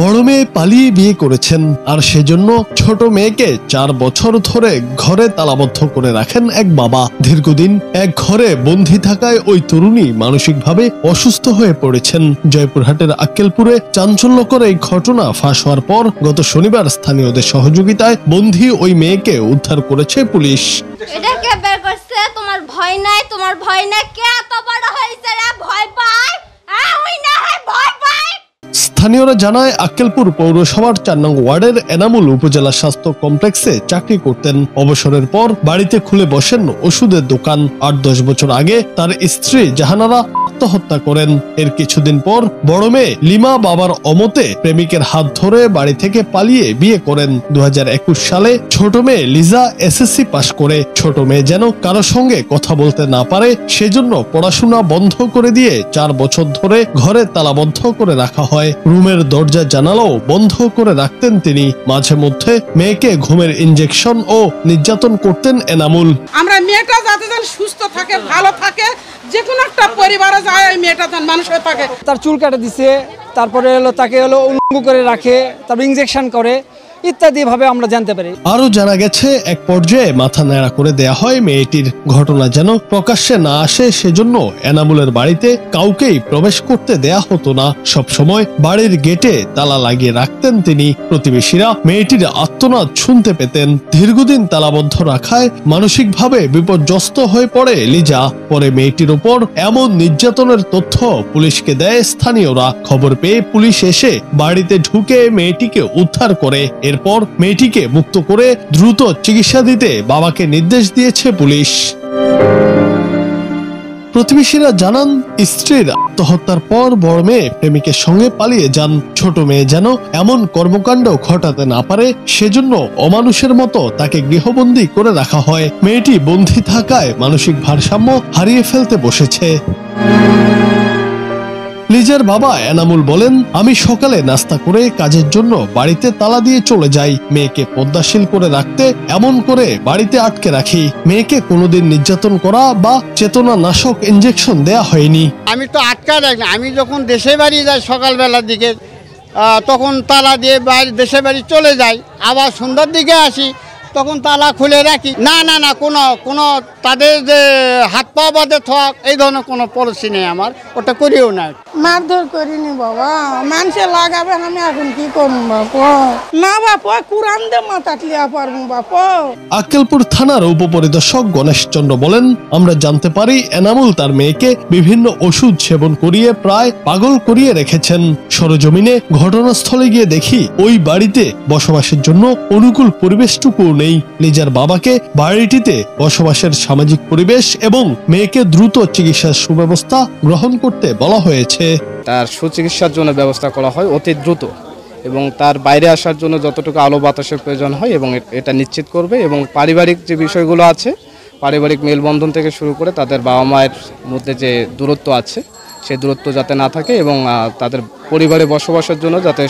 বড় মেয়ে পালিয়ে বিয়ে করেছেন আর সেজন্য ছোট মেয়েকে 4 বছর ধরে ঘরে তালাবদ্ধ করে রাখেন এক বাবা। দীর্ঘদিন এক ঘরে বন্দী থাকায় ওই তরুণী মানসিকভাবে অসুস্থ হয়ে পড়েছেন। জয়পুরহাটের আক্কেলপুরে চাঞ্চল্যকর এই ঘটনা ফাঁস হওয়ার পর গত শনিবার স্থানীয়দের সহযোগিতায় বন্দী ওই মেয়েকে উদ্ধার করেছে পুলিশ। এটা কে বের করছে? তোমার ভয় নাই? তোমার ভয় নাই? কে এত বড় হইছে রে ভয় পায়? ওই না হয় ভয় পায়। স্থানীয়রা জানায় আক্কেলপুর পৌরসভার 4 নং ওয়ার্ডের এনামুল উপজেলা স্বাস্থ্য কমপ্লেক্সে চাকরি করতেন। অবসরের পর বাড়িতে খুলে বসেন ওষুধের দোকান। 8-10 বছর আগে তার স্ত্রী জাহানারা আত্মহত্যা করেন। এর কিছুদিন পর বড় মেয়ে লিমা বাবার অমতে প্রেমিকের হাত ধরে বাড়ি থেকে পালিয়ে বিয়ে করেন। 2021 সালে ছোট মেয়ে লিজা এসএসসি পাশ করে। ছোট মেয়ে যেন কারো সঙ্গে কথা বলতে না পারে সেজন্য পড়াশোনা বন্ধ করে দিয়ে 4 বছর ধরে ঘরে তালাবদ্ধ করে রাখা হয়। রুমের দরজা জানালাও বন্ধ করে রাখতেন তিনি। মাঝে মধ্যে মেয়েকে ঘুমের ইনজেকশন ও নির্যাতন করতেন এনামুল। আমরা মেয়েটা যাতে সুস্থ থাকে, ভালো থাকে, যে কোনো একটা পরিবারে যায় ওই মেয়েটা যেন মানুষ হয়ে থাকে। তার চুল কাটা দিছে, তারপরে তাকে উলঙ্গ করে রাখে, তারপর ইনজেকশন করে ইত্যাদি ভাবে আমরা জানতে পারি। আরো জানা গেছে এক পর্যায়ে মাথা ন্যাড়া করে দেয়া হয় মেয়েটির। ঘটনা যেন প্রকাশ্যে না আসে সেজন্য এনামুলের বাড়িতে কাউকেই প্রবেশ করতে দেয়া হতো না। সব সময় বাড়ির গেটে তালা লাগিয়ে রাখতেন তিনি। প্রতিবেশীরা মেয়েটির আর্তনাদ শুনতে পেতেন। দীর্ঘদিন তালাবদ্ধ রাখায় মানসিকভাবে বিপর্যস্ত হয়ে পড়ে লিজা। পরে মেয়েটির উপর এমন নির্যাতনের তথ্য পুলিশকে দেয় স্থানীয়রা। খবর পেয়ে পুলিশ এসে বাড়িতে ঢুকে মেয়েটিকে উদ্ধার করে। এরপর মেয়েটিকে মুক্ত করে দ্রুত চিকিৎসা দিতে বাবাকে নির্দেশ দিয়েছে পুলিশ। প্রতিবেশীরা জানান, স্ত্রীর আত্মহত্যার পর বড় মেয়ে প্রেমিকের সঙ্গে পালিয়ে যান। ছোট মেয়ে যেন এমন কর্মকাণ্ড ঘটাতে না পারে সেজন্য অমানুষের মতো তাকে গৃহবন্দী করে রাখা হয়। মেয়েটি বন্দী থাকায় মানসিক ভারসাম্য হারিয়ে ফেলতে বসেছে। লিজার বাবা এনামুল বলেন, আমি সকালে নাস্তা করে কাজের জন্য বাড়িতে তালা দিয়ে চলে যাই। মেয়েকে পদ্মাশীল করে রাখতে এমন করে বাড়িতে আটকে রাখি। মেয়েকে কোনোদিন নির্যাতন করা বা চেতনা নাশক ইনজেকশন দেয়া হয়নি। আমি তো আটকা রাখি। আমি যখন দেশে বাড়ি যাই সকালবেলার দিকে, তখন তালা দিয়ে দেশে বাড়ি চলে যাই। আবার সন্ধ্যার দিকে আসি, তখন তালা খুলে রাখি। না না না কোনো তাদের যে হাত পা বাঁধে থাক এই ধরনের কোনো পলিসি নেই আমার, ওটা করিও না। মারধর করিনি বাবা, মানুষে লাগাবে আমি এখন কি করবো বাপা? না বাপা, কুরআন দে মাথা লিয়া পারবো বাপা। আক্কেলপুর থানার উপপরিদর্শক গণেশ চন্দ্র বলেন, আমরা জানতে পারি এনামুল তার মেয়েকে বিভিন্ন ওষুধ সেবন করিয়ে প্রায় পাগল করিয়ে রেখেছেন। সরজমিনে ঘটনাস্থলে গিয়ে দেখি ওই বাড়িতে বসবাসের জন্য অনুকূল পরিবেশটুকু নেই। লিজার বাবাকে বাড়িটিতে বসবাসের সামাজিক পরিবেশ এবং মেয়েকে দ্রুত চিকিৎসার সুব্যবস্থা গ্রহণ করতে বলা হয়েছে। তার সুচিকিৎসার জন্য ব্যবস্থা করা হয় অতি দ্রুত, এবং তার বাইরে আসার জন্য যতটুকু আলো বাতাসের প্রয়োজন হয় এবং এটা নিশ্চিত করবে। এবং পারিবারিক যে বিষয়গুলো আছে, পারিবারিক মেলবন্ধন থেকে শুরু করে তাদের বাবা মায়ের মধ্যে যে দূরত্ব আছে সেই দূরত্ব যাতে না থাকে এবং তাদের পরিবারে বসবাসের জন্য যাতে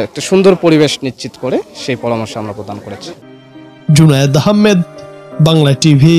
একটা সুন্দর পরিবেশ নিশ্চিত করে সেই পরামর্শ আমরা প্রদান করেছি। জুনায়েদ আহমেদ, বাংলা টিভি।